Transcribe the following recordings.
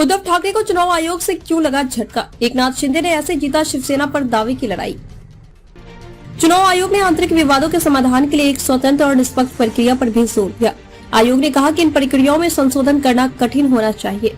उद्धव ठाकरे को चुनाव आयोग से क्यों लगा झटका? एकनाथ शिंदे ने ऐसे जीता शिवसेना पर दावे की लड़ाई। चुनाव आयोग ने आंतरिक विवादों के समाधान के लिए एक स्वतंत्र और निष्पक्ष प्रक्रिया पर भी जोर दिया। आयोग ने कहा कि इन प्रक्रियाओं में संशोधन करना कठिन होना चाहिए।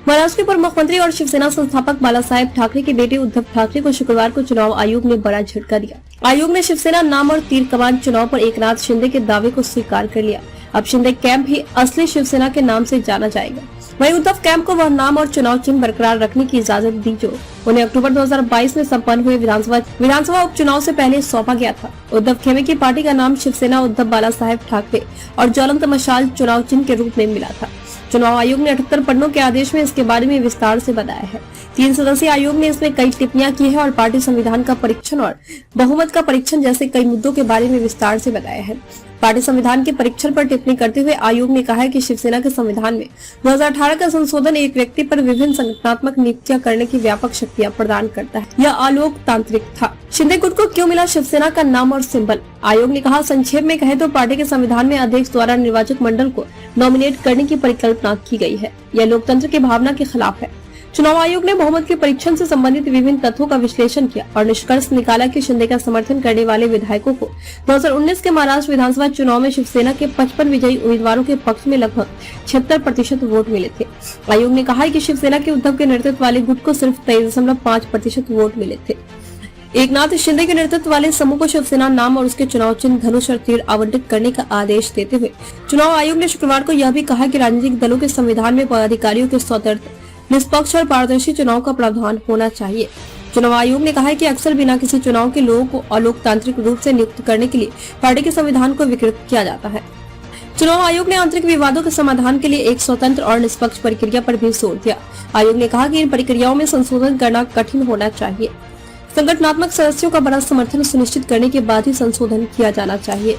महाराष्ट्र के पूर्व मुख्यमंत्री और शिवसेना संस्थापक बालासाहेब ठाकरे के बेटे उद्धव ठाकरे को शुक्रवार को चुनाव आयोग ने बड़ा झटका दिया। आयोग ने शिवसेना नाम और तीर कमान चुनाव पर एकनाथ शिंदे के दावे को स्वीकार कर लिया। अब शिंदे कैंप ही असली शिवसेना के नाम से जाना जाएगा। वहीं उद्धव कैंप को वह नाम और चुनाव चिन्ह बरकरार रखने की इजाजत दी जो उन्हें अक्टूबर 2022 में संपन्न हुए विधानसभा उपचुनाव से पहले सौंपा गया था। उद्धव खेमे की पार्टी का नाम शिवसेना उद्धव बालासाहेब ठाकरे और ज्वलंत मशाल चुनाव चिन्ह के रूप में मिला था। चुनाव आयोग ने 78 पन्नों के आदेश में इसके बारे में विस्तार से बताया है। 3 सदस्यीय आयोग ने इसमें कई टिप्पणियां की है और पार्टी संविधान का परीक्षण और बहुमत का परीक्षण जैसे कई मुद्दों के बारे में विस्तार से बताया है। पार्टी संविधान के परीक्षण पर टिप्पणी करते हुए आयोग ने कहा है कि शिवसेना के संविधान में 2018 का संशोधन एक व्यक्ति पर विभिन्न संगठनात्मक नियुक्तियां करने की व्यापक शक्तियां प्रदान करता है। यह अलोकतांत्रिक था। शिंदे गुट को क्यों मिला शिवसेना का नाम और सिंबल? आयोग ने कहा, संक्षेप में कहे तो पार्टी के संविधान में अध्यक्ष द्वारा निर्वाचक मंडल को नॉमिनेट करने की परिकल्पना की गई है। यह लोकतंत्र की भावना के खिलाफ है। चुनाव आयोग ने बहुमत के परीक्षण से संबंधित विभिन्न तथ्यों का विश्लेषण किया और निष्कर्ष निकाला कि शिंदे का समर्थन करने वाले विधायकों को 2019 के महाराष्ट्र विधानसभा चुनाव में शिवसेना के 55 विजयी उम्मीदवारों के पक्ष में लगभग 76% वोट मिले थे। आयोग ने कहा कि शिवसेना के उद्धव के नेतृत्व वाले गुट को सिर्फ 23.5% वोट मिले थे। एकनाथ शिंदे के नेतृत्व वाले समूह को शिवसेना नाम और उसके चुनाव चिन्ह धनुष और तीर आवंटित करने का आदेश देते हुए चुनाव आयोग ने शुक्रवार को यह भी कहा कि राजनीतिक दलों के संविधान में पदाधिकारियों के स्वतंत्र, निष्पक्ष और पारदर्शी चुनाव का प्रावधान होना चाहिए। चुनाव आयोग ने कहा है कि अक्सर बिना किसी चुनाव के लोगों को अलोकतांत्रिक रूप से नियुक्त करने के लिए पार्टी के संविधान को विकृत किया जाता है। चुनाव आयोग ने आंतरिक विवादों के समाधान के लिए एक स्वतंत्र और निष्पक्ष प्रक्रिया पर भी जोर दिया। आयोग ने कहा कि इन प्रक्रियाओं में संशोधन करना कठिन होना चाहिए। संगठनात्मक सदस्यों का बड़ा समर्थन सुनिश्चित करने के बाद ही संशोधन किया जाना चाहिए।